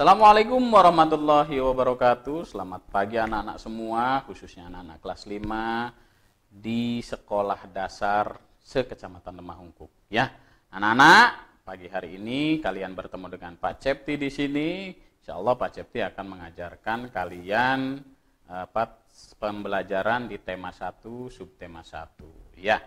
Assalamualaikum warahmatullahi wabarakatuh. Selamat pagi anak-anak semua, khususnya anak-anak kelas 5 di sekolah dasar sekecamatan Lemahungkuk. Ya, anak-anak, pagi hari ini kalian bertemu dengan Pak Cepti di sini. Insya Allah Pak Cepti akan mengajarkan kalian pembelajaran di tema 1, subtema 1. Ya,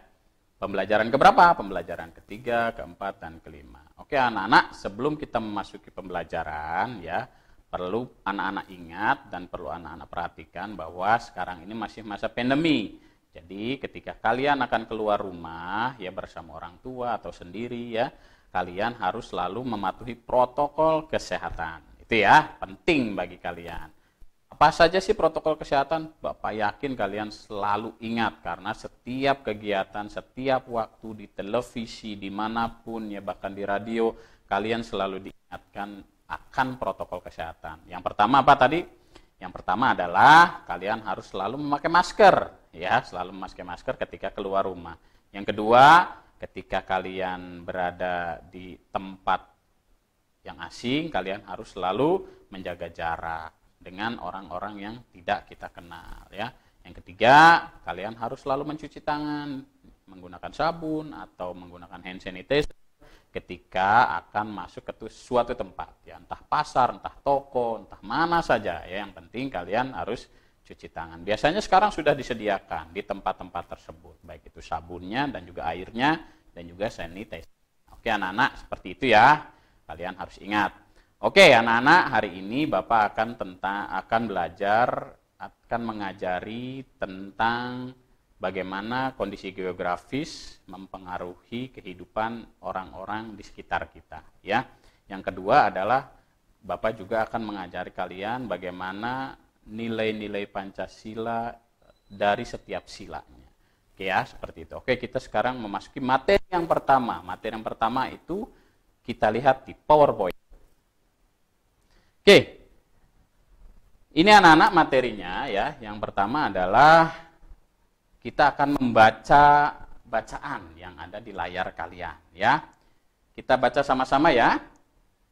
pembelajaran keberapa? Pembelajaran ketiga, keempat, dan kelima. Oke anak-anak, sebelum kita memasuki pembelajaran ya, perlu anak-anak ingat dan perlu anak-anak perhatikan bahwa sekarang ini masih masa pandemi. Jadi ketika kalian akan keluar rumah ya bersama orang tua atau sendiri ya, kalian harus selalu mematuhi protokol kesehatan. Itu ya, penting bagi kalian. Apa saja sih protokol kesehatan? Bapak yakin kalian selalu ingat karena setiap kegiatan, setiap waktu di televisi, dimanapun ya bahkan di radio, kalian selalu diingatkan akan protokol kesehatan. Yang pertama apa tadi? Yang pertama adalah kalian harus selalu memakai masker, ya, selalu memakai masker ketika keluar rumah. Yang kedua, ketika kalian berada di tempat yang asing, kalian harus selalu menjaga jarak dengan orang-orang yang tidak kita kenal ya. Yang ketiga, kalian harus selalu mencuci tangan menggunakan sabun atau menggunakan hand sanitizer ketika akan masuk ke suatu tempat ya, entah pasar, entah toko, entah mana saja ya, yang penting kalian harus cuci tangan. Biasanya sekarang sudah disediakan di tempat-tempat tersebut, baik itu sabunnya dan juga airnya dan juga sanitizer. Oke anak-anak, seperti itu ya. Kalian harus ingat. Oke anak-anak, hari ini Bapak akan mengajari tentang bagaimana kondisi geografis mempengaruhi kehidupan orang-orang di sekitar kita ya. Yang kedua adalah Bapak juga akan mengajari kalian bagaimana nilai-nilai Pancasila dari setiap silanya. Oke ya, seperti itu. Oke, kita sekarang memasuki materi yang pertama. Materi yang pertama itu kita lihat di PowerPoint. Oke, ini anak-anak materinya ya. Yang pertama adalah kita akan membaca bacaan yang ada di layar kalian ya. Kita baca sama-sama ya.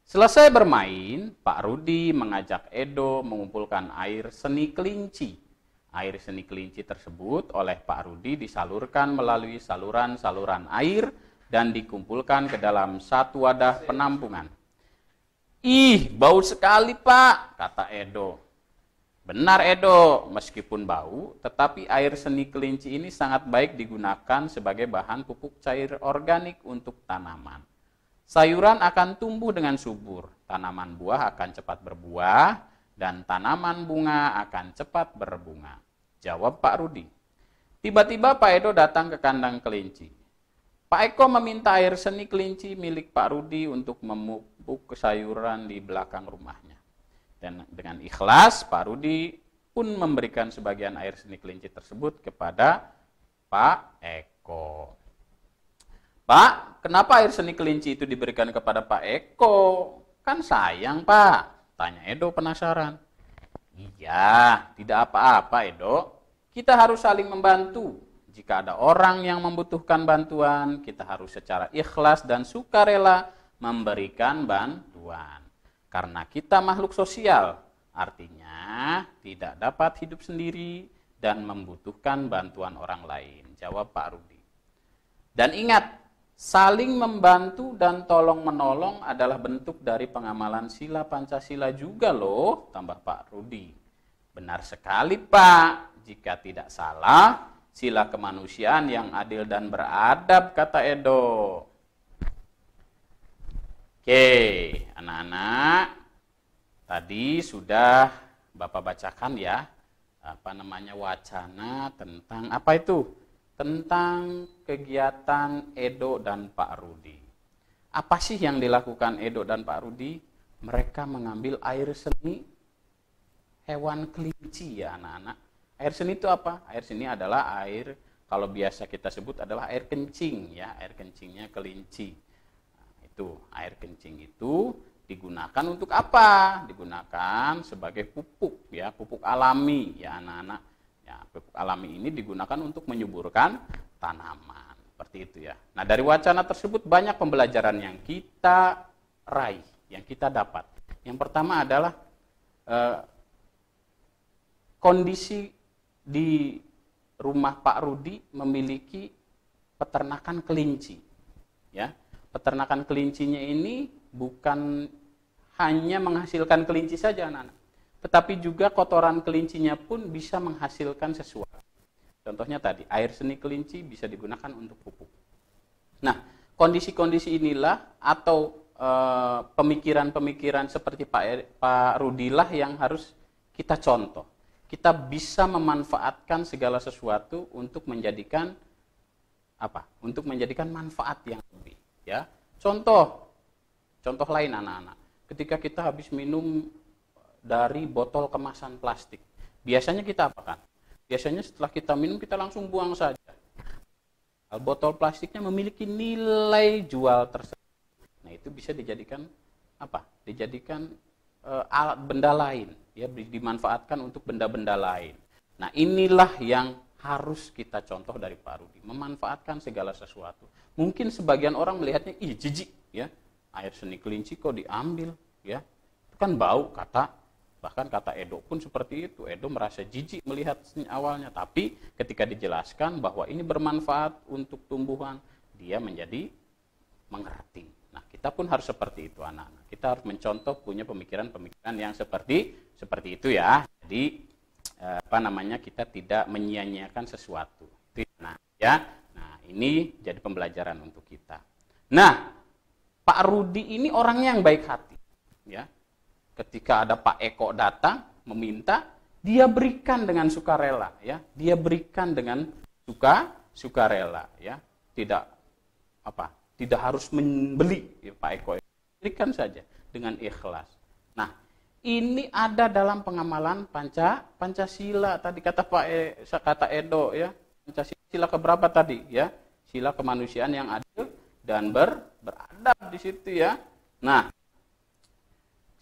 Selesai bermain, Pak Rudi mengajak Edo mengumpulkan air seni kelinci. Air seni kelinci tersebut oleh Pak Rudi disalurkan melalui saluran-saluran air dan dikumpulkan ke dalam satu wadah penampungan. Ih, bau sekali Pak, kata Edo. Benar Edo, meskipun bau, tetapi air seni kelinci ini sangat baik digunakan sebagai bahan pupuk cair organik untuk tanaman. Sayuran akan tumbuh dengan subur, tanaman buah akan cepat berbuah, dan tanaman bunga akan cepat berbunga. Jawab Pak Rudi. Tiba-tiba Pak Edo datang ke kandang kelinci. Pak Eko meminta air seni kelinci milik Pak Rudi untuk memupuk sayuran di belakang rumahnya. Dan dengan ikhlas, Pak Rudi pun memberikan sebagian air seni kelinci tersebut kepada Pak Eko. Pak, kenapa air seni kelinci itu diberikan kepada Pak Eko? Kan sayang Pak, tanya Edo penasaran. Iya, tidak apa-apa Edo, kita harus saling membantu. Jika ada orang yang membutuhkan bantuan, kita harus secara ikhlas dan sukarela memberikan bantuan. Karena kita makhluk sosial, artinya tidak dapat hidup sendiri dan membutuhkan bantuan orang lain. Jawab Pak Rudi. Dan ingat, saling membantu dan tolong-menolong adalah bentuk dari pengamalan sila Pancasila juga loh, tambah Pak Rudi. Benar sekali Pak, jika tidak salah, sila kemanusiaan yang adil dan beradab, kata Edo. Oke, anak-anak, tadi sudah Bapak bacakan ya, wacana tentang apa itu? Tentang kegiatan Edo dan Pak Rudi. Apa sih yang dilakukan Edo dan Pak Rudi? Mereka mengambil air seni hewan kelinci ya anak-anak. Air seni itu apa? Air seni adalah air, kalau biasa kita sebut adalah air kencing ya, air kencingnya kelinci. Nah, itu air kencing itu digunakan untuk apa? Digunakan sebagai pupuk ya, pupuk alami ya anak-anak. Ya, pupuk alami ini digunakan untuk menyuburkan tanaman. Seperti itu ya. Nah, dari wacana tersebut banyak pembelajaran yang kita raih, yang kita dapat. Yang pertama adalah kondisi di rumah Pak Rudi memiliki peternakan kelinci. Ya, peternakan kelincinya ini bukan hanya menghasilkan kelinci saja, anak-anak, tetapi juga kotoran kelincinya pun bisa menghasilkan sesuatu. Contohnya tadi, air seni kelinci bisa digunakan untuk pupuk. Nah, kondisi-kondisi inilah atau pemikiran-pemikiran seperti Pak Rudi lah yang harus kita contoh. Kita bisa memanfaatkan segala sesuatu untuk menjadikan apa? Untuk menjadikan manfaat yang lebih. Ya, contoh lain anak-anak. Ketika kita habis minum dari botol kemasan plastik, biasanya kita apakan? Biasanya setelah kita minum kita langsung buang saja. Botol plastiknya memiliki nilai jual tersebut. Nah, itu bisa dijadikan apa? Dijadikan alat benda lain, ya, dimanfaatkan untuk benda-benda lain. Nah, inilah yang harus kita contoh dari Pak Rudi, memanfaatkan segala sesuatu. Mungkin sebagian orang melihatnya, ih jijik, ya, air seni kelinci kok diambil, ya, itu kan bau, bahkan kata Edo pun seperti itu. Edo merasa jijik melihat awalnya, tapi ketika dijelaskan bahwa ini bermanfaat untuk tumbuhan, dia menjadi mengerti. Nah, kita pun harus seperti itu, anak-anak. Kita harus mencontoh, punya pemikiran-pemikiran yang seperti itu, ya. Jadi kita tidak menyia-nyiakan sesuatu. Itu, nah, ya. Nah, ini jadi pembelajaran untuk kita. Nah, Pak Rudi ini orang yang baik hati, ya. Ketika ada Pak Eko datang meminta, dia berikan dengan sukarela, ya. Dia berikan dengan sukarela, ya. Tidak harus membeli, ya, Pak Eko. Berikan saja dengan ikhlas. Nah, ini ada dalam pengamalan Pancasila. Tadi kata Edo, ya. Pancasila keberapa tadi, ya? Sila kemanusiaan yang adil dan beradab di situ, ya. Nah,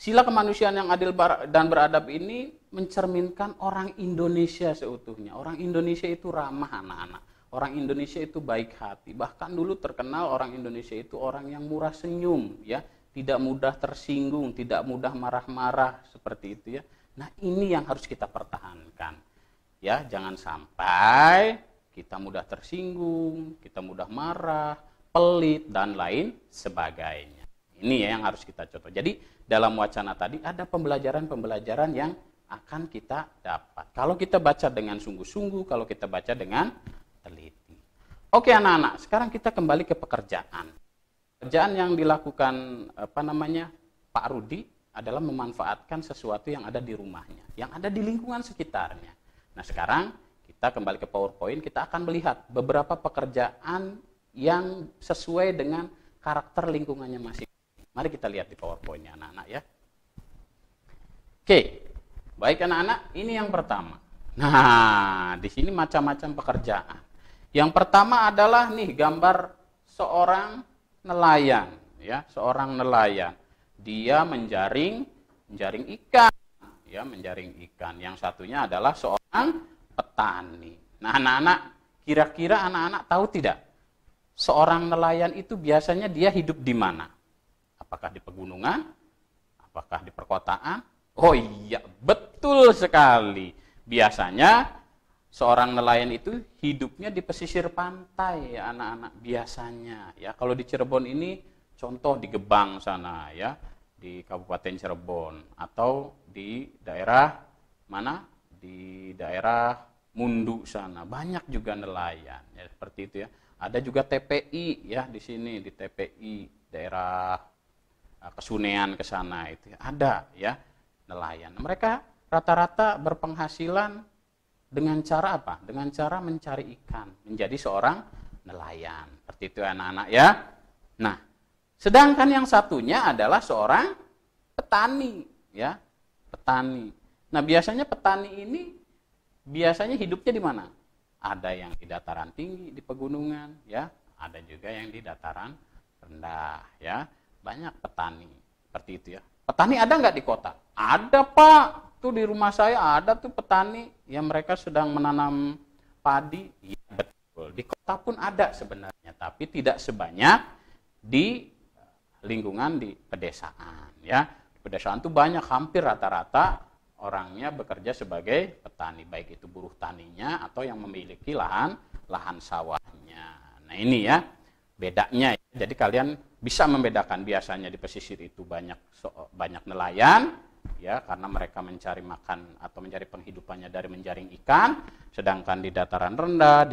sila kemanusiaan yang adil dan beradab ini mencerminkan orang Indonesia seutuhnya. Orang Indonesia itu ramah, anak-anak. Orang Indonesia itu baik hati. Bahkan dulu terkenal orang Indonesia itu orang yang murah senyum, ya, tidak mudah tersinggung, tidak mudah marah-marah seperti itu, ya. Nah, ini yang harus kita pertahankan. Ya, jangan sampai kita mudah tersinggung, kita mudah marah, pelit dan lain sebagainya. Ini ya yang harus kita contoh. Jadi, dalam wacana tadi ada pembelajaran-pembelajaran yang akan kita dapat. Kalau kita baca dengan sungguh-sungguh, kalau kita baca dengan teliti. Oke, anak-anak, sekarang kita kembali ke pekerjaan. Pekerjaan yang dilakukan Pak Rudi adalah memanfaatkan sesuatu yang ada di rumahnya, yang ada di lingkungan sekitarnya. Nah, sekarang kita kembali ke PowerPoint, kita akan melihat beberapa pekerjaan yang sesuai dengan karakter lingkungannya masing-masing. Mari kita lihat di PowerPoint-nya, anak-anak, ya. Oke, baik anak-anak, ini yang pertama. Nah, di sini macam-macam pekerjaan. Yang pertama adalah nih gambar seorang nelayan, ya, seorang nelayan. Dia menjaring ikan, ya, menjaring ikan. Yang satunya adalah seorang petani. Nah, anak-anak, kira-kira anak-anak tahu tidak? Seorang nelayan itu biasanya dia hidup di mana? Apakah di pegunungan? Apakah di perkotaan? Oh iya, betul sekali. Biasanya seorang nelayan itu hidupnya di pesisir pantai, ya, anak-anak, biasanya, ya. Kalau di Cirebon ini contoh di Gebang sana, ya, di Kabupaten Cirebon, atau di daerah mana? Di daerah Mundu sana, banyak juga nelayan, ya, seperti itu, ya. Ada juga TPI, ya, di sini di TPI daerah Kesunean ke sana itu, ya. Ada, ya, nelayan. Mereka rata-rata berpenghasilan dengan cara apa? Dengan cara mencari ikan, menjadi seorang nelayan. Seperti itu, anak-anak, ya. Nah, sedangkan yang satunya adalah seorang petani, ya. Petani. Nah, biasanya petani ini biasanya hidupnya di mana? Ada yang di dataran tinggi, di pegunungan, ya. Ada juga yang di dataran rendah, ya. Banyak petani seperti itu, ya. Petani ada nggak di kota? Ada, Pak. Tuh di rumah saya ada tuh petani yang mereka sedang menanam padi. Ya, betul. Di kota pun ada sebenarnya, tapi tidak sebanyak di lingkungan di pedesaan, ya. pedesaan itu banyak, hampir rata-rata orangnya bekerja sebagai petani, baik itu buruh taninya atau yang memiliki lahan sawahnya. Nah ini ya bedanya. Jadi kalian bisa membedakan, biasanya di pesisir itu banyak nelayan ya, karena mereka mencari makan atau mencari penghidupannya dari menjaring ikan, sedangkan di dataran rendah,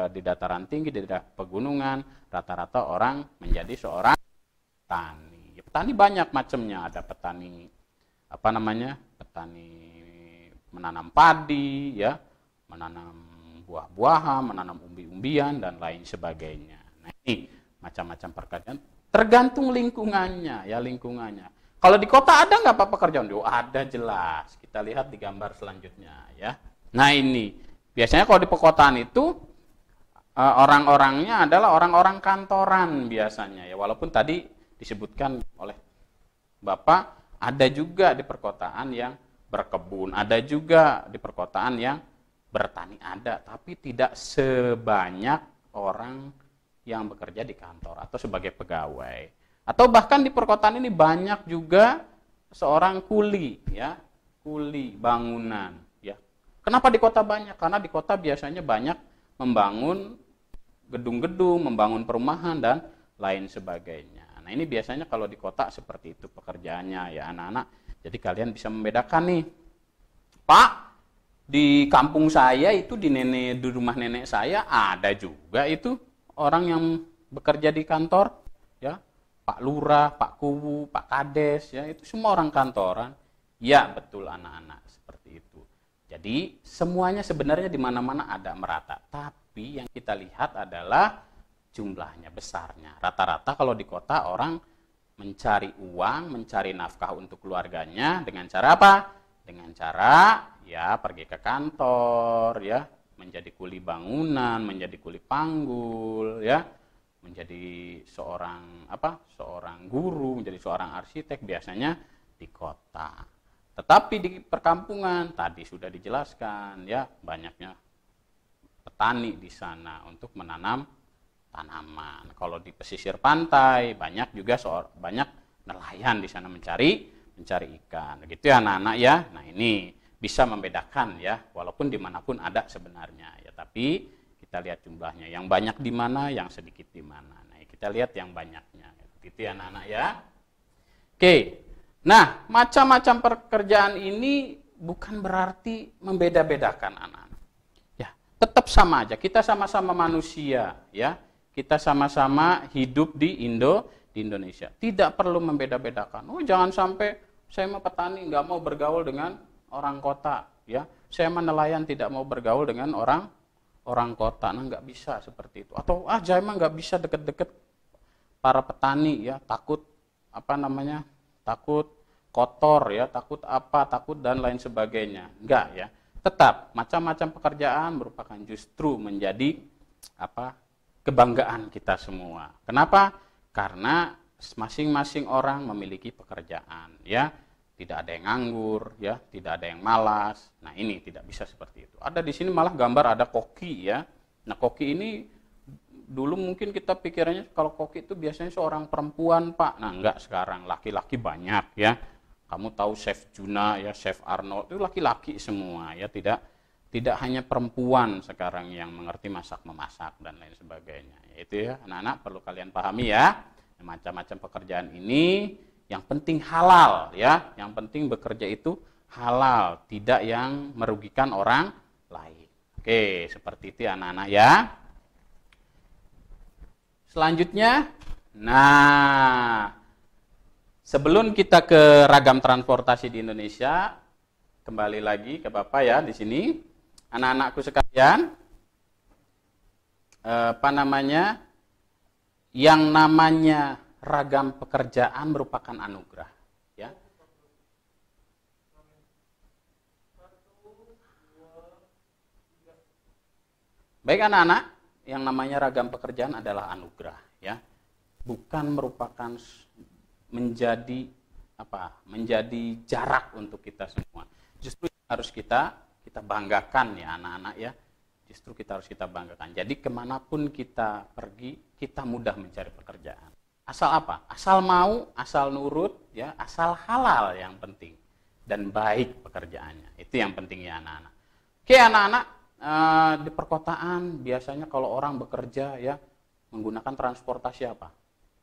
di dataran tinggi, di daerah pegunungan, rata-rata orang menjadi seorang petani. Petani banyak macamnya, ada petani petani menanam padi ya, menanam buah-buahan, menanam umbi-umbian dan lain sebagainya. Nah, ini macam-macam pekerjaan tergantung lingkungannya ya, lingkungannya. Kalau di kota ada nggak apa pekerjaan? Oh, ada jelas. Kita lihat di gambar selanjutnya ya. Nah, ini biasanya kalau di perkotaan itu orang-orangnya adalah orang-orang kantoran biasanya ya, walaupun tadi disebutkan oleh Bapak ada juga di perkotaan yang berkebun, ada juga di perkotaan yang bertani, ada, tapi tidak sebanyak orang yang bekerja di kantor atau sebagai pegawai. Atau bahkan di perkotaan ini banyak juga seorang kuli ya, kuli bangunan ya. Kenapa di kota banyak? Karena di kota biasanya banyak membangun gedung-gedung, membangun perumahan dan lain sebagainya. Nah ini biasanya kalau di kota seperti itu pekerjaannya ya anak-anak. Jadi kalian bisa membedakan nih. Pak, di kampung saya itu di rumah nenek saya ada juga itu orang yang bekerja di kantor ya. Pak Lurah, Pak Kuwu, Pak Kades ya, itu semua orang kantoran. Ya betul anak-anak, seperti itu. Jadi semuanya sebenarnya di mana-mana ada merata. Tapi yang kita lihat adalah jumlahnya, besarnya. Rata-rata kalau di kota orang mencari uang, mencari nafkah untuk keluarganya dengan cara apa? Dengan cara ya pergi ke kantor ya, menjadi kuli bangunan, menjadi kuli panggul ya, menjadi seorang guru, menjadi seorang arsitek biasanya di kota. Tetapi di perkampungan tadi sudah dijelaskan ya, banyaknya petani di sana untuk menanam tanaman. Kalau di pesisir pantai banyak juga banyak nelayan di sana mencari ikan. Begitu ya anak-anak ya. Nah ini bisa membedakan ya, walaupun dimanapun ada sebenarnya ya. Tapi kita lihat jumlahnya, yang banyak di mana, yang sedikit di mana. Nah kita lihat yang banyaknya. Begitu ya anak-anak ya. Oke. Nah macam-macam pekerjaan ini bukan berarti membeda-bedakan anak-anak. Ya tetap sama aja. Kita sama-sama manusia ya. Kita sama-sama hidup di Indonesia. Tidak perlu membeda-bedakan. Oh, jangan sampai saya mau petani nggak mau bergaul dengan orang kota, ya. Saya mau nelayan tidak mau bergaul dengan orang kota. Nah, nggak bisa seperti itu. Atau saya mah nggak bisa deket-deket para petani, ya. Takut takut kotor, ya. Takut dan lain sebagainya. Enggak, ya. Tetap macam-macam pekerjaan merupakan justru menjadi kebanggaan kita semua. Kenapa? Karena masing-masing orang memiliki pekerjaan, ya. Tidak ada yang nganggur, ya, tidak ada yang malas. Nah, ini tidak bisa seperti itu. Ada di sini malah gambar ada koki, ya. Nah, koki ini dulu mungkin kita pikirannya kalau koki itu biasanya seorang perempuan, Pak. Nah, enggak, sekarang laki-laki banyak, ya. Kamu tahu Chef Juna, ya, Chef Arnold itu laki-laki semua, ya. Tidak hanya perempuan sekarang yang mengerti masak-memasak dan lain sebagainya. Itu ya, anak-anak perlu kalian pahami ya. Macam-macam pekerjaan ini yang penting halal ya. Yang penting bekerja itu halal, tidak yang merugikan orang lain. Oke, seperti itu anak-anak ya. Selanjutnya, sebelum kita ke ragam transportasi di Indonesia, kembali lagi ke Bapak ya di sini. Anak-anakku sekalian, yang namanya ragam pekerjaan merupakan anugerah, ya. Baik anak-anak, yang namanya ragam pekerjaan adalah anugerah, ya. Bukan merupakan menjadi jarak untuk kita semua. Justru harus kita banggakan ya anak-anak ya. Justru kita harus kita banggakan. Jadi kemanapun kita pergi, kita mudah mencari pekerjaan. Asal apa? Asal mau, asal nurut, ya, asal halal yang penting dan baik pekerjaannya. Itu yang penting ya anak-anak. Oke anak-anak, di perkotaan biasanya kalau orang bekerja ya menggunakan transportasi apa?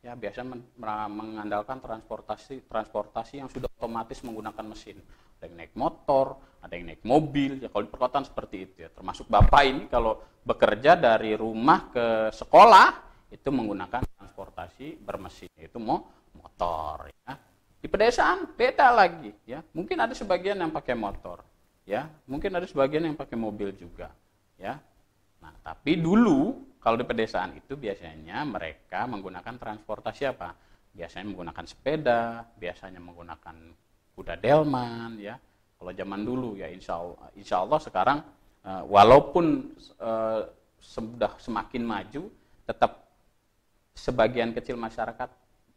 Ya biasanya mengandalkan transportasi yang sudah otomatis menggunakan mesin. Ada yang naik motor, ada yang naik mobil. Ya kalau di perkotaan seperti itu ya. Termasuk Bapak ini kalau bekerja dari rumah ke sekolah itu menggunakan transportasi bermesin, itu motor ya. Di pedesaan beda lagi ya. Mungkin ada sebagian yang pakai motor ya, mungkin ada sebagian yang pakai mobil juga ya. Nah, tapi dulu kalau di pedesaan itu biasanya mereka menggunakan transportasi apa? Biasanya menggunakan sepeda, biasanya menggunakan kuda delman ya. Kalau zaman dulu ya insya Allah sekarang walaupun sudah semakin maju, tetap sebagian kecil masyarakat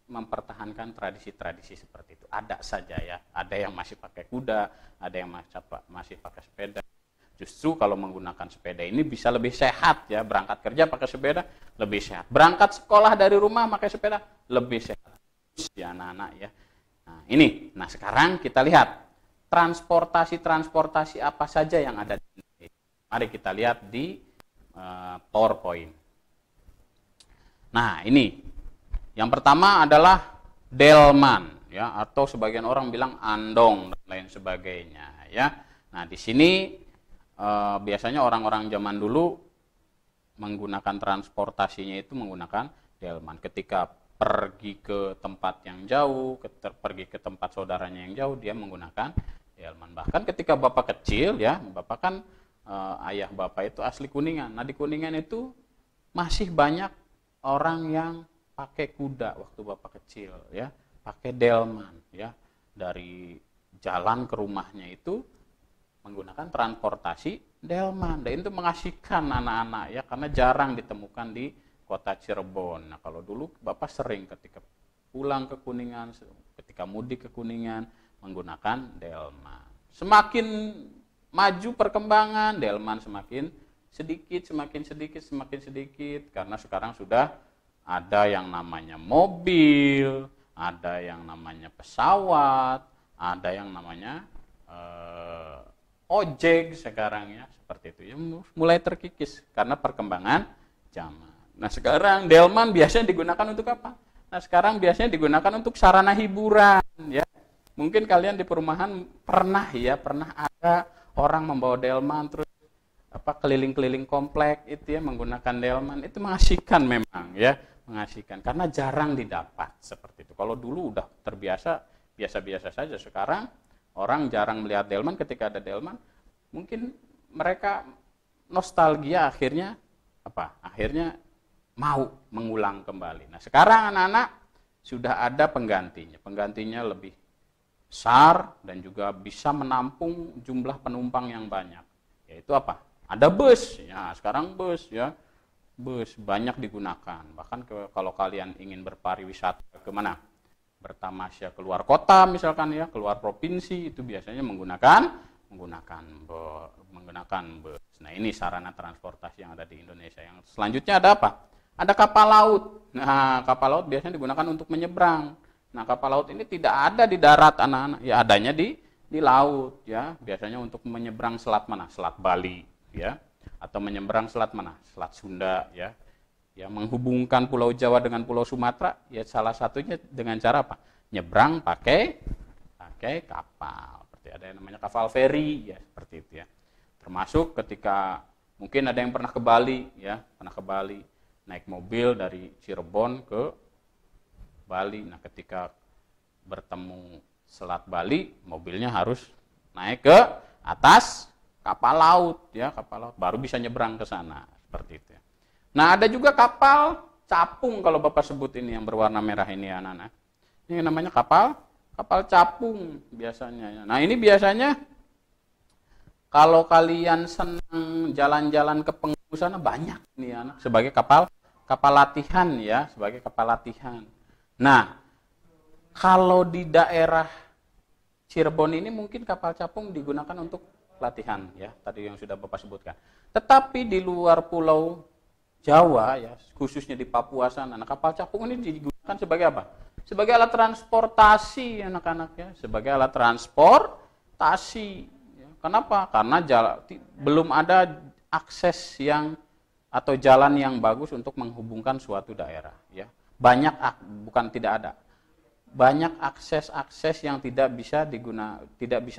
mempertahankan tradisi-tradisi seperti itu. Ada saja ya, ada yang masih pakai kuda, ada yang masih pakai sepeda. Justru kalau menggunakan sepeda ini bisa lebih sehat ya, berangkat kerja pakai sepeda lebih sehat. Berangkat sekolah dari rumah pakai sepeda lebih sehat. Ya anak-anak ya. Nah, ini. Nah, sekarang kita lihat transportasi apa saja yang ada di Indonesia. Mari kita lihat di PowerPoint. Nah, ini. Yang pertama adalah delman ya, atau sebagian orang bilang andong dan lain sebagainya ya. Nah, di sini biasanya orang-orang zaman dulu menggunakan transportasinya itu menggunakan delman. Ketika pergi ke tempat yang jauh, pergi ke tempat saudaranya yang jauh, dia menggunakan delman. Bahkan ketika Bapak kecil ya, Bapak kan ayah Bapak itu asli Kuningan. Nah, di Kuningan itu masih banyak orang yang pakai kuda waktu Bapak kecil ya, pakai delman ya, dari jalan ke rumahnya itu menggunakan transportasi delman. Dan itu mengasihkan anak-anak ya, karena jarang ditemukan di kota Cirebon. Nah, kalau dulu Bapak sering ketika pulang ke Kuningan, ketika mudik ke Kuningan menggunakan delman. Semakin maju perkembangan, delman semakin sedikit karena sekarang sudah ada yang namanya mobil, ada yang namanya pesawat, ada yang namanya ojek sekarang ya, seperti itu ya, mulai terkikis karena perkembangan zaman. Nah, sekarang delman biasanya digunakan untuk apa? Nah, sekarang biasanya digunakan untuk sarana hiburan ya. Mungkin kalian di perumahan pernah ada orang membawa delman terus keliling-keliling komplek itu ya menggunakan delman. Itu mengasihkan memang ya, mengasihkan karena jarang didapat seperti itu. Kalau dulu udah terbiasa biasa-biasa saja, sekarang orang jarang melihat delman. Ketika ada delman mungkin mereka nostalgia, akhirnya mau mengulang kembali. Nah, sekarang anak-anak sudah ada penggantinya lebih besar dan juga bisa menampung jumlah penumpang yang banyak, yaitu apa? Ada bus ya, sekarang bus ya, bus banyak digunakan. Bahkan kalau kalian ingin berpariwisata kemana, bertamasya keluar kota misalkan ya, keluar provinsi, itu biasanya menggunakan bus. Nah, ini sarana transportasi yang ada di Indonesia. Yang selanjutnya ada apa? Ada kapal laut. Nah, kapal laut biasanya digunakan untuk menyeberang. Nah, kapal laut ini tidak ada di darat anak-anak, ya adanya di laut ya. Biasanya untuk menyeberang selat mana? Selat Bali ya, atau menyeberang selat mana? Selat Sunda ya. Ya, menghubungkan Pulau Jawa dengan Pulau Sumatera ya, salah satunya dengan cara apa? Nyebrang pakai kapal. Seperti ada yang namanya kapal feri ya, seperti itu ya. Termasuk ketika mungkin ada yang pernah ke Bali ya, naik mobil dari Cirebon ke Bali. Nah, ketika bertemu Selat Bali, mobilnya harus naik ke atas kapal laut ya, kapal laut baru bisa nyebrang ke sana, seperti itu ya. Nah, ada juga kapal capung kalau Bapak sebut ini yang berwarna merah ini ya, anak-anak. Ini namanya kapal capung biasanya ya. Nah, ini biasanya kalau kalian senang jalan-jalan ke Penghu sana banyak nih anak, sebagai kapal latihan ya, sebagai kapal latihan. Nah, kalau di daerah Cirebon ini mungkin kapal capung digunakan untuk latihan ya, tadi yang sudah Bapak sebutkan. Tetapi di luar Pulau Jawa ya, khususnya di Papua sana, nah, kapal capung ini digunakan kan sebagai apa? Sebagai alat transportasi anak-anak ya, sebagai alat transportasi. Ya. Kenapa? Karena belum ada akses yang atau jalan yang bagus untuk menghubungkan suatu daerah. Ya. Bukan tidak ada. Banyak akses-akses yang tidak bisa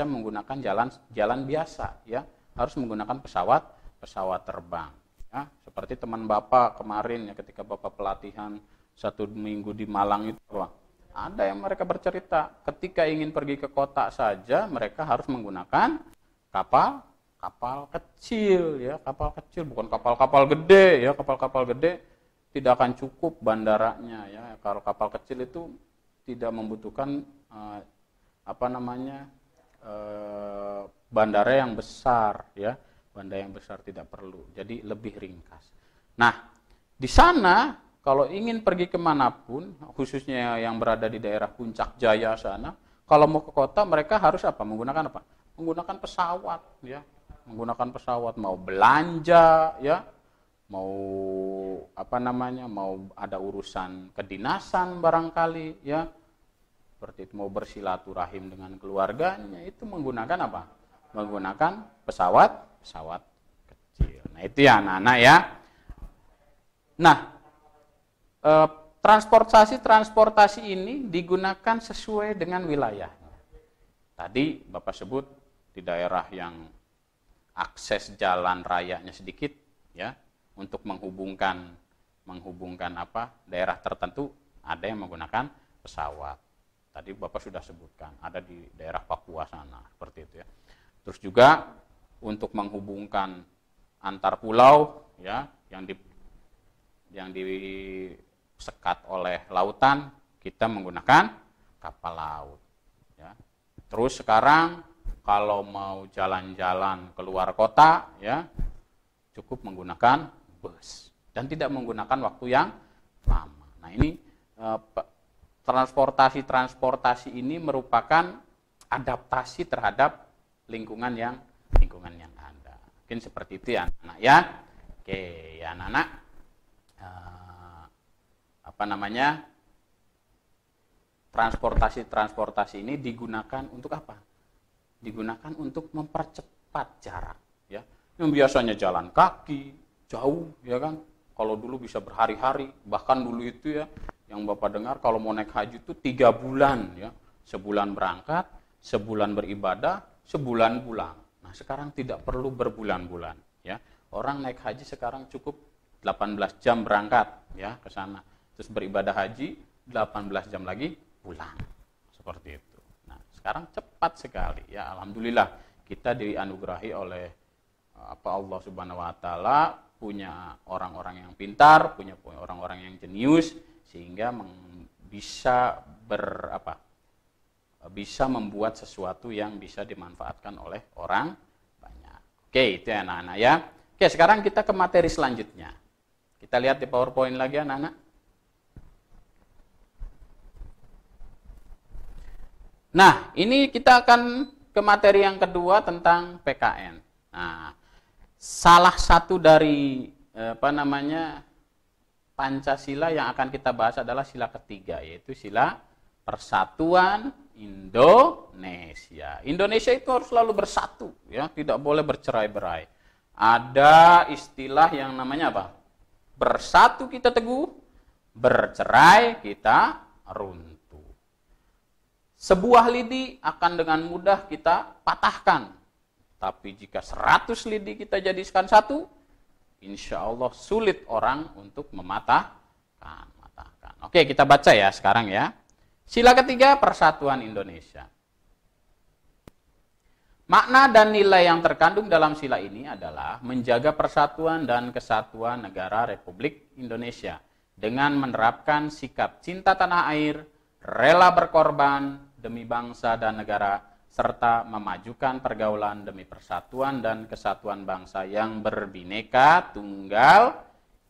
menggunakan jalan biasa. Ya. Harus menggunakan pesawat terbang. Ya. Seperti teman Bapak kemarin ya, ketika Bapak pelatihan 1 minggu di Malang itu, ada yang mereka bercerita ketika ingin pergi ke kota saja mereka harus menggunakan kapal kecil ya, kapal kecil, bukan kapal gede ya. Kapal gede tidak akan cukup bandaranya ya. Kalau kapal kecil itu tidak membutuhkan bandara yang besar ya. Bandara yang besar tidak perlu, jadi lebih ringkas. Nah, di sana kalau ingin pergi kemanapun, khususnya yang berada di daerah Puncak Jaya sana, kalau mau ke kota mereka harus apa? Menggunakan apa? Menggunakan pesawat, ya. Menggunakan pesawat, mau belanja, ya, mau mau ada urusan kedinasan barangkali, ya, seperti itu, mau bersilaturahim dengan keluarganya, itu menggunakan apa? Menggunakan pesawat kecil. Nah itu ya anak-anak ya. Nah, transportasi ini digunakan sesuai dengan wilayahnya. Tadi Bapak sebut di daerah yang akses jalan rayanya sedikit, ya, untuk menghubungkan daerah tertentu ada yang menggunakan pesawat. Tadi Bapak sudah sebutkan, ada di daerah Papua sana, seperti itu ya. Terus juga untuk menghubungkan antar pulau, ya, yang disekat oleh lautan, kita menggunakan kapal laut. Ya. Terus sekarang kalau mau jalan-jalan keluar kota, ya, cukup menggunakan bus dan tidak menggunakan waktu yang lama. Nah ini transportasi ini merupakan adaptasi terhadap lingkungan yang ada. Mungkin seperti itu ya anak-anak ya. Oke ya anak-anak. Transportasi ini digunakan untuk apa? Digunakan untuk mempercepat jarak, ya. Yang biasanya jalan kaki jauh, ya kan? Kalau dulu bisa berhari-hari, bahkan dulu itu ya, yang Bapak dengar kalau mau naik haji itu 3 bulan, ya. Sebulan berangkat, sebulan beribadah, sebulan pulang. Nah, sekarang tidak perlu berbulan-bulan, ya. Orang naik haji sekarang cukup 18 jam berangkat, ya, ke sana. Terus beribadah haji 18 jam lagi pulang. Seperti itu. Nah, sekarang cepat sekali ya, alhamdulillah kita dianugerahi oleh Allah Subhanahu wa taala punya orang-orang yang pintar, punya orang-orang yang jenius sehingga bisa membuat sesuatu yang bisa dimanfaatkan oleh orang banyak. Oke, itu ya anak-anak ya. Oke, sekarang kita ke materi selanjutnya. Kita lihat di PowerPoint lagi anak-anak. Nah, ini kita akan ke materi yang kedua tentang PKN. Nah, salah satu dari Pancasila yang akan kita bahas adalah sila ketiga, yaitu sila Persatuan Indonesia. Indonesia itu harus selalu bersatu, ya, tidak boleh bercerai-berai. Ada istilah yang namanya apa? Bersatu kita teguh, bercerai kita runtuh. Sebuah lidi akan dengan mudah kita patahkan. Tapi jika 100 lidi kita jadikan satu, insya Allah sulit orang untuk mematahkan. Oke, kita baca ya sekarang ya. Sila ketiga, Persatuan Indonesia. Makna dan nilai yang terkandung dalam sila ini adalah menjaga persatuan dan kesatuan negara Republik Indonesia dengan menerapkan sikap cinta tanah air, rela berkorban demi bangsa dan negara, serta memajukan pergaulan demi persatuan dan kesatuan bangsa yang berbineka tunggal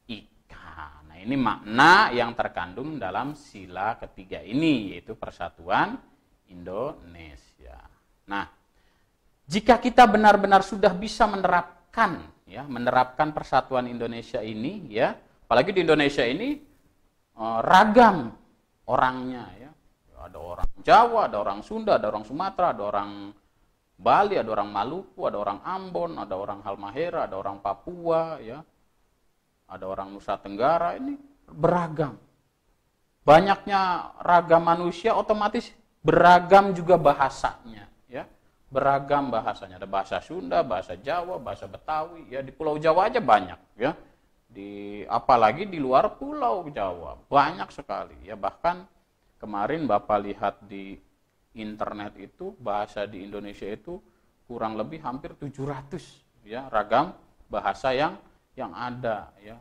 ika. Nah, ini makna yang terkandung dalam sila ketiga ini, yaitu Persatuan Indonesia. Nah, jika kita benar-benar sudah bisa menerapkan persatuan Indonesia ini, ya, apalagi di Indonesia ini ragam orangnya ya. Ada orang Jawa, ada orang Sunda, ada orang Sumatera, ada orang Bali, ada orang Maluku, ada orang Ambon, ada orang Halmahera, ada orang Papua ya. Ada orang Nusa Tenggara, ini beragam. Banyaknya ragam manusia otomatis beragam juga bahasanya ya. Beragam bahasanya, ada bahasa Sunda, bahasa Jawa, bahasa Betawi ya. Di Pulau Jawa aja banyak ya. Apalagi di luar Pulau Jawa banyak sekali ya. Bahkan kemarin Bapak lihat di internet itu bahasa di Indonesia itu kurang lebih hampir 700 ya ragam bahasa yang ada ya.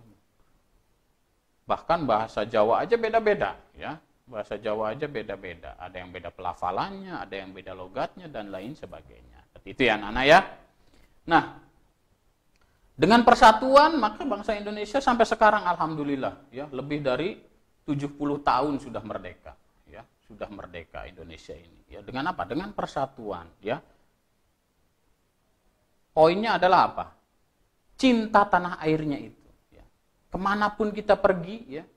Bahkan bahasa Jawa aja beda-beda ya. Bahasa Jawa aja beda-beda. Ada yang beda pelafalannya, ada yang beda logatnya dan lain sebagainya. Seperti itu ya anak-anak ya. Nah, dengan persatuan maka bangsa Indonesia sampai sekarang alhamdulillah ya lebih dari 70 tahun sudah merdeka ya. Sudah merdeka Indonesia ini ya. Dengan apa? Dengan persatuan ya. Poinnya adalah apa? Cinta tanah airnya itu. Kemanapun kita pergi, ya,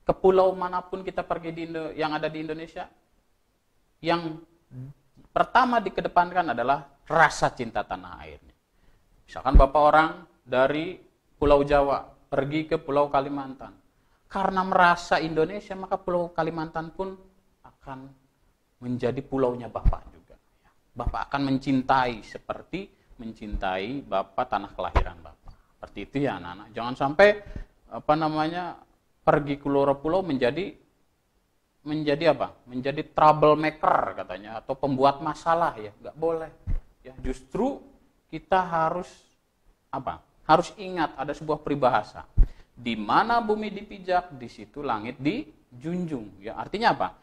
ke pulau manapun kita pergi yang ada di Indonesia, yang pertama dikedepankan adalah rasa cinta tanah airnya. Misalkan Bapak orang dari Pulau Jawa pergi ke Pulau Kalimantan, karena merasa Indonesia maka Pulau Kalimantan pun akan menjadi pulaunya Bapak juga. Bapak akan mencintai seperti mencintai Bapak tanah kelahiran Bapak. Seperti itu ya anak-anak. Jangan sampai pergi ke luar pulau menjadi apa? Menjadi troublemaker katanya atau pembuat masalah ya, nggak boleh. Ya, justru kita harus apa? Harus ingat ada sebuah peribahasa. Di mana bumi dipijak, di situ langit dijunjung. Ya, artinya apa?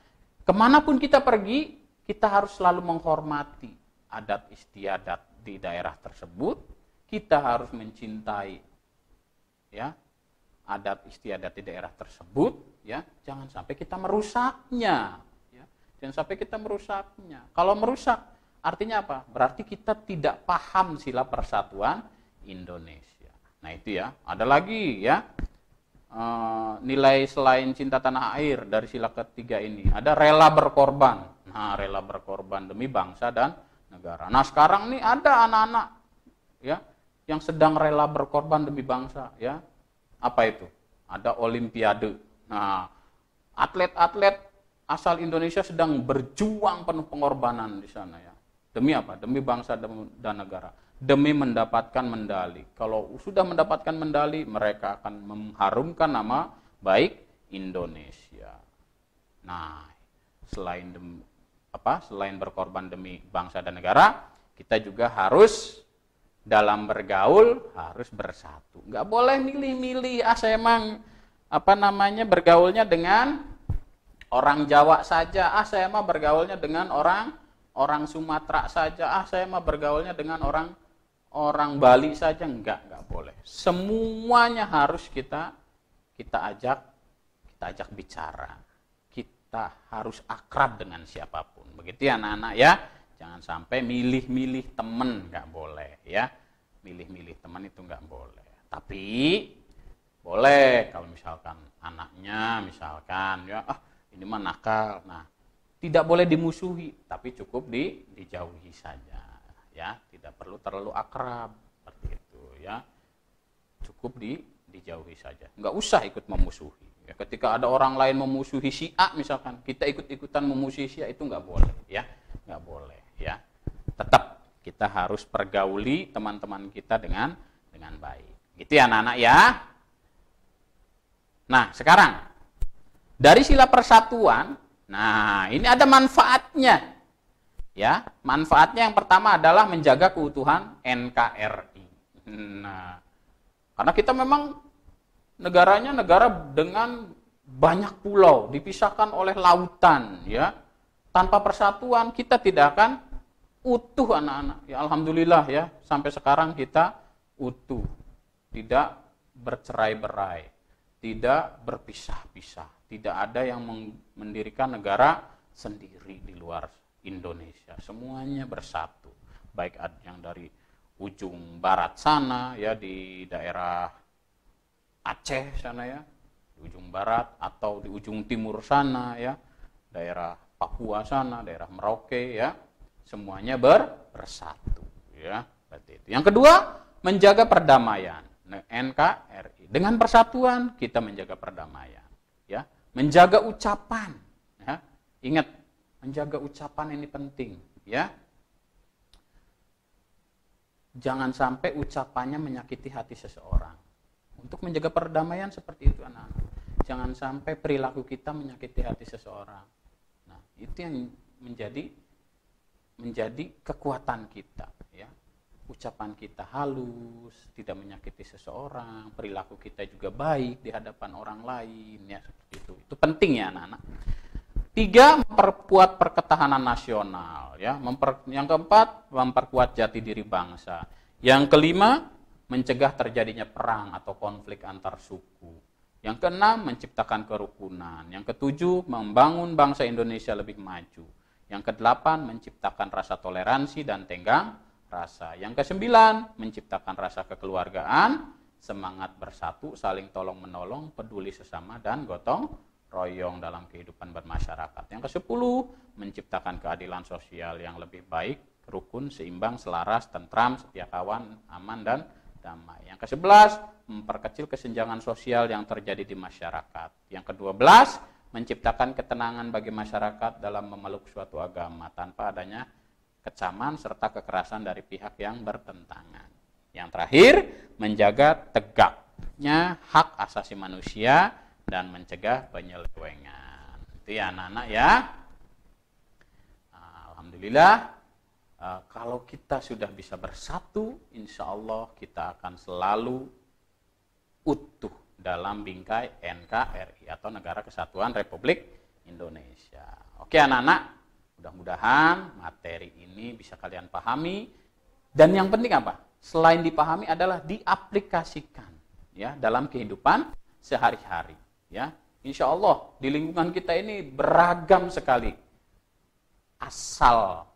Kemanapun kita pergi, kita harus selalu menghormati adat istiadat di daerah tersebut. Kita harus mencintai ya adat istiadat di daerah tersebut ya, jangan sampai kita merusaknya ya. Jangan sampai kita merusaknya. Kalau merusak artinya apa? Berarti kita tidak paham sila persatuan Indonesia. Nah itu ya. Ada lagi ya nilai selain cinta tanah air dari sila ketiga ini, ada rela berkorban. Nah, rela berkorban demi bangsa dan negara. Nah, sekarang nih ada anak-anak ya yang sedang rela berkorban demi bangsa ya. Apa itu? Ada olimpiade. Nah, atlet-atlet asal Indonesia sedang berjuang penuh pengorbanan di sana ya. Demi apa? Demi bangsa dan negara. Demi mendapatkan medali. Kalau sudah mendapatkan medali, mereka akan mengharumkan nama baik Indonesia. Nah, selain berkorban demi bangsa dan negara, kita juga harus dalam bergaul harus bersatu. Nggak boleh milih-milih, saya emang bergaulnya dengan orang Jawa saja, saya mah bergaulnya dengan orang Sumatera saja, saya mah bergaulnya dengan orang Bali saja, enggak boleh. Semuanya harus kita ajak bicara. Kita harus akrab dengan siapapun. Begitu ya anak-anak ya. Jangan sampai milih-milih teman, nggak boleh ya. Milih-milih teman itu nggak boleh. Tapi boleh kalau misalkan anaknya ya ini mah nakal. Nah, tidak boleh dimusuhi, tapi cukup dijauhi saja ya. Tidak perlu terlalu akrab seperti itu ya. Cukup dijauhi saja. Nggak usah ikut memusuhi. Ya, ketika ada orang lain memusuhi si A misalkan, kita ikut-ikutan memusuhi si A itu nggak boleh ya. Nggak boleh ya. Tetap kita harus pergauli teman-teman kita dengan baik. Gitu ya anak-anak ya. Nah, sekarang dari sila persatuan, nah ini ada manfaatnya. Ya, manfaatnya yang pertama adalah menjaga keutuhan NKRI. Nah, karena kita memang negaranya negara dengan banyak pulau, dipisahkan oleh lautan ya. Tanpa persatuan kita tidak akan utuh anak-anak. Ya alhamdulillah ya, sampai sekarang kita utuh. Tidak bercerai-berai, tidak berpisah-pisah. Tidak ada yang mendirikan negara sendiri di luar Indonesia. Semuanya bersatu. Baik yang dari ujung barat sana ya di daerah Aceh sana ya, di ujung barat atau di ujung timur sana ya. daerah Papua sana, daerah Merauke ya, semuanya bersatu ya, seperti itu. Yang kedua, menjaga perdamaian. NKRI dengan persatuan kita menjaga perdamaian ya, menjaga ucapan ya. Ingat, menjaga ucapan ini penting ya. Jangan sampai ucapannya menyakiti hati seseorang. Untuk menjaga perdamaian seperti itu anak-anak. Jangan sampai perilaku kita menyakiti hati seseorang. Nah, itu yang menjadi kekuatan kita ya. Ucapan kita halus, tidak menyakiti seseorang, perilaku kita juga baik di hadapan orang lain ya, seperti itu. Itu penting ya anak-anak. 3, memperkuat perketahanan nasional ya. Yang keempat, memperkuat jati diri bangsa. Yang kelima, mencegah terjadinya perang atau konflik antar suku. Yang keenam, menciptakan kerukunan. Yang ketujuh, membangun bangsa Indonesia lebih maju. Yang kedelapan, menciptakan rasa toleransi dan tenggang rasa. Yang kesembilan, menciptakan rasa kekeluargaan, semangat bersatu, saling tolong menolong, peduli sesama, dan gotong royong dalam kehidupan bermasyarakat. Yang ke-10, menciptakan keadilan sosial yang lebih baik, rukun, seimbang, selaras, tentram, setia kawan, aman, dan damai. Yang ke-11, memperkecil kesenjangan sosial yang terjadi di masyarakat. Yang ke-12, menciptakan ketenangan bagi masyarakat dalam memeluk suatu agama tanpa adanya kecaman serta kekerasan dari pihak yang bertentangan. Yang terakhir, menjaga tegaknya hak asasi manusia dan mencegah penyelewengan. Itu ya anak-anak ya. Alhamdulillah, kalau kita sudah bisa bersatu, insya Allah kita akan selalu utuh dalam bingkai NKRI atau Negara Kesatuan Republik Indonesia. Oke anak-anak, mudah-mudahan materi ini bisa kalian pahami. Dan yang penting apa? Selain dipahami adalah diaplikasikan ya dalam kehidupan sehari-hari. Ya, insya Allah di lingkungan kita ini beragam sekali asal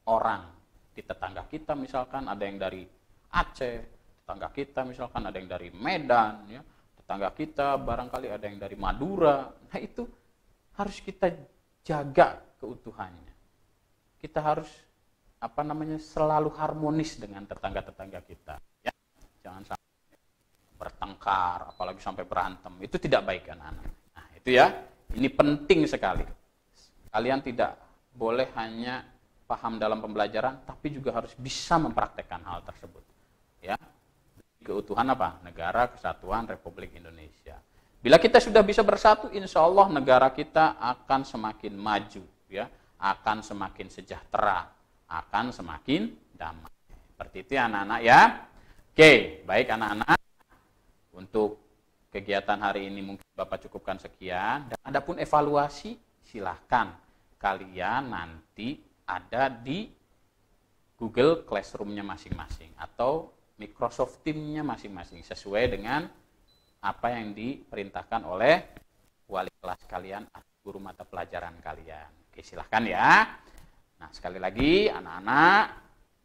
orang. Di tetangga kita misalkan ada yang dari Aceh, tetangga kita misalkan ada yang dari Medan, ya, tetangga kita barangkali ada yang dari Madura. Nah itu harus kita jaga keutuhannya. Kita harus selalu harmonis dengan tetangga-tetangga kita. Ya, jangan sampai bertengkar, apalagi sampai berantem. Itu tidak baik anak-anak. Nah, itu ya, ini penting sekali. Kalian tidak boleh hanya paham dalam pembelajaran, tapi juga harus bisa mempraktekkan hal tersebut. Ya, keutuhan apa? Negara Kesatuan Republik Indonesia. Bila kita sudah bisa bersatu, insya Allah negara kita akan semakin maju, ya, akan semakin sejahtera, akan semakin damai. Seperti itu ya anak-anak ya. Oke, baik anak-anak. Untuk kegiatan hari ini mungkin Bapak cukupkan sekian. Dan adapun evaluasi, silahkan kalian nanti ada di Google Classroom-nya masing-masing atau Microsoft Teams-nya masing-masing sesuai dengan apa yang diperintahkan oleh wali kelas kalian atau guru mata pelajaran kalian. Oke, silahkan ya. Nah, sekali lagi anak-anak,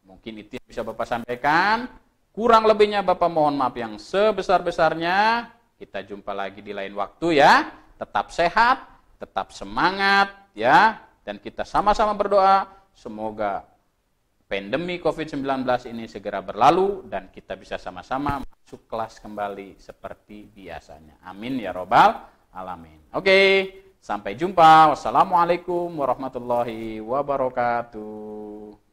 mungkin itu yang bisa Bapak sampaikan. Kurang lebihnya Bapak mohon maaf yang sebesar-besarnya. Kita jumpa lagi di lain waktu ya. Tetap sehat, tetap semangat ya. Dan kita sama-sama berdoa semoga pandemi COVID-19 ini segera berlalu dan kita bisa sama-sama masuk kelas kembali seperti biasanya. Amin ya robbal alamin. Oke, sampai jumpa. Wassalamualaikum warahmatullahi wabarakatuh.